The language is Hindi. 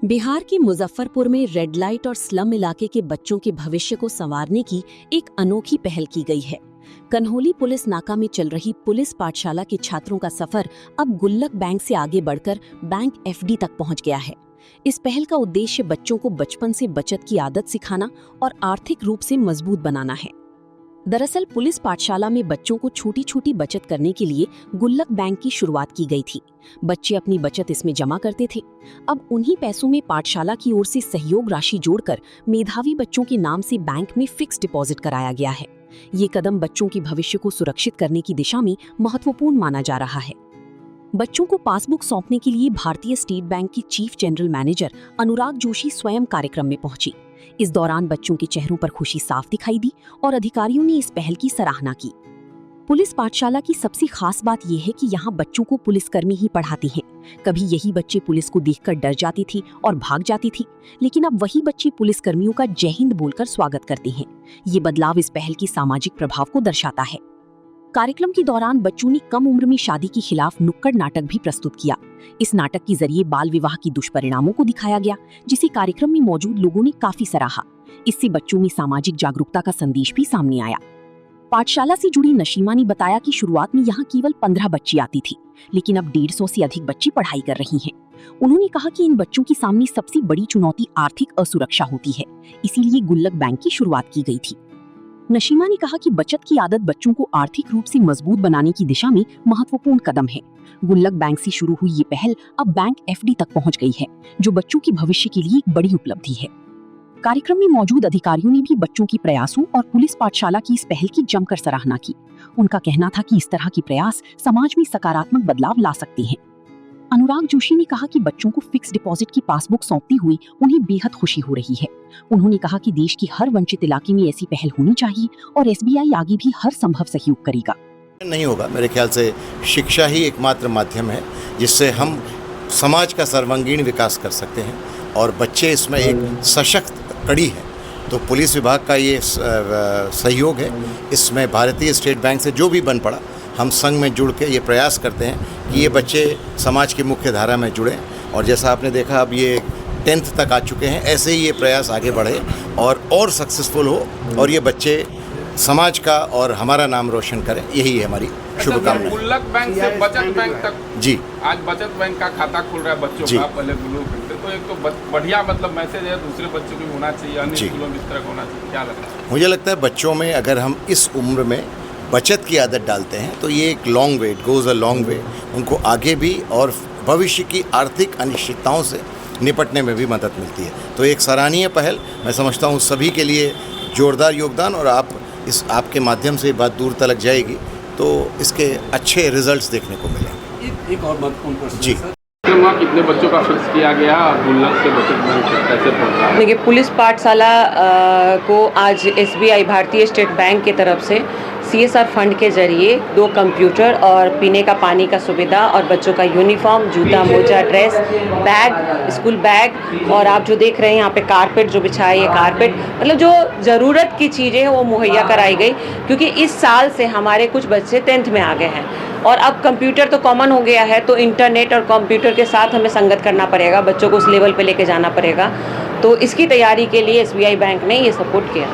बिहार के मुजफ्फरपुर में रेड लाइट और स्लम इलाके के बच्चों के भविष्य को संवारने की एक अनोखी पहल की गई है। कन्होली पुलिस नाका में चल रही पुलिस पाठशाला के छात्रों का सफर अब गुल्लक बैंक से आगे बढ़कर बैंक एफडी तक पहुंच गया है। इस पहल का उद्देश्य बच्चों को बचपन से बचत की आदत सिखाना और आर्थिक रूप से मजबूत बनाना है। दरअसल पुलिस पाठशाला में बच्चों को छोटी छोटी बचत करने के लिए गुल्लक बैंक की शुरुआत की गई थी। बच्चे अपनी बचत इसमें जमा करते थे। अब उन्हीं पैसों में पाठशाला की ओर से सहयोग राशि जोड़कर मेधावी बच्चों के नाम से बैंक में फिक्स डिपॉजिट कराया गया है। ये कदम बच्चों के भविष्य को सुरक्षित करने की दिशा में महत्वपूर्ण माना जा रहा है। बच्चों को पासबुक सौंपने के लिए भारतीय स्टेट बैंक की चीफ जनरल मैनेजर अनुराग जोशी स्वयं कार्यक्रम में पहुंची। इस दौरान बच्चों के चेहरों पर खुशी साफ दिखाई दी और अधिकारियों ने इस पहल की सराहना की। पुलिस पाठशाला की सबसे खास बात यह है कि यहाँ बच्चों को पुलिसकर्मी ही पढ़ाते हैं। कभी यही बच्चे पुलिस को देखकर डर जाती थी और भाग जाती थी, लेकिन अब वही बच्चे पुलिसकर्मियों का जय हिंद बोलकर स्वागत करते हैं। ये बदलाव इस पहल की सामाजिक प्रभाव को दर्शाता है। कार्यक्रम के दौरान बच्चों ने कम उम्र में शादी के खिलाफ नुक्कड़ नाटक भी प्रस्तुत किया। इस नाटक के जरिए बाल विवाह की दुष्परिणामों को दिखाया गया, जिसे कार्यक्रम में मौजूद लोगों ने काफी सराहा। इससे बच्चों में सामाजिक जागरूकता का संदेश भी सामने आया। पाठशाला से जुड़ी नशीमा ने बताया कि शुरुआत में यहाँ केवल 15 बच्ची आती थी, लेकिन अब 150 से अधिक बच्ची पढ़ाई कर रही हैं। उन्होंने कहा कि इन बच्चों के सामने सबसे बड़ी चुनौती आर्थिक असुरक्षा होती है, इसीलिए गुल्लक बैंक की शुरुआत की गई थी। नशीमा ने कहा कि बचत की आदत बच्चों को आर्थिक रूप से मजबूत बनाने की दिशा में महत्वपूर्ण कदम है। गुल्लक बैंक से शुरू हुई ये पहल अब बैंक एफडी तक पहुंच गई है, जो बच्चों के भविष्य के लिए एक बड़ी उपलब्धि है। कार्यक्रम में मौजूद अधिकारियों ने भी बच्चों के प्रयासों और पुलिस पाठशाला की इस पहल की जमकर सराहना की। उनका कहना था कि इस तरह के प्रयास समाज में सकारात्मक बदलाव ला सकते हैं। अनुराग जोशी ने कहा कि बच्चों को फिक्स डिपॉजिट की पासबुक सौंपती हुई उन्हें बेहद खुशी हो रही है। उन्होंने कहा कि देश की हर वंचित इलाके में ऐसी पहल होनी चाहिए और एसबीआई आगे भी हर संभव सहयोग करेगा। नहीं होगा, मेरे ख्याल से शिक्षा ही एकमात्र माध्यम है जिससे हम समाज का सर्वांगीण विकास कर सकते हैं, और बच्चे इसमें एक सशक्त कड़ी है। तो पुलिस विभाग का ये सहयोग है। इसमें भारतीय स्टेट बैंक से जो भी बन पड़ा, हम संघ में जुड़ के ये प्रयास करते हैं कि ये बच्चे समाज की मुख्य धारा में जुड़ें, और जैसा आपने देखा अब ये 10th तक आ चुके हैं, ऐसे ही ये प्रयास आगे बढ़े और सक्सेसफुल हो, और ये बच्चे समाज का और हमारा नाम रोशन करें। यही है हमारी शुभकामनाएं। गुल्लक बैंक से बचत बैंक तक जी, आज बचत बैंक का खाता खुल रहा है बच्चों का, पहले गुल्लक बैंक से, तो एक तो बढ़िया मैसेज है दूसरे बच्चों को होना चाहिए, अन्य स्कूलों में इस तरह होना चाहिए। क्या लगता है? मुझे लगता है बच्चों में अगर हम इस उम्र में बचत की आदत डालते हैं तो ये एक long way, it goes a long way, उनको आगे भी और भविष्य की आर्थिक अनिश्चितताओं से निपटने में भी मदद मिलती है। तो एक सराहनीय पहल, मैं समझता हूँ सभी के लिए जोरदार योगदान, और आपके माध्यम से बात दूर तक जाएगी तो इसके अच्छे रिजल्ट्स देखने को मिलेंगे। एक और महत्वपूर्ण प्रश्न जी, कितने बच्चों का फिक्स किया गया और गुल्लक से बचत बैंक कैसे पहुंचा? देखिए, पुलिस पाठशाला को आज एसबीआई भारतीय स्टेट बैंक की तरफ से सीएसआर फंड के जरिए 2 कंप्यूटर और पीने का पानी का सुविधा और बच्चों का यूनिफॉर्म, जूता, मोजा, ड्रेस, बैग, स्कूल बैग, और आप जो देख रहे हैं यहाँ पे कारपेट जो बिछा है, ये कारपेट, मतलब जो ज़रूरत की चीज़ें हैं वो मुहैया कराई गई, क्योंकि इस साल से हमारे कुछ बच्चे 10th में आ गए हैं और अब कंप्यूटर तो कॉमन हो गया है, तो इंटरनेट और कंप्यूटर के साथ हमें संगत करना पड़ेगा, बच्चों को उस लेवल पे लेके जाना पड़ेगा। तो इसकी तैयारी के लिए एसबीआई बैंक ने ये सपोर्ट किया।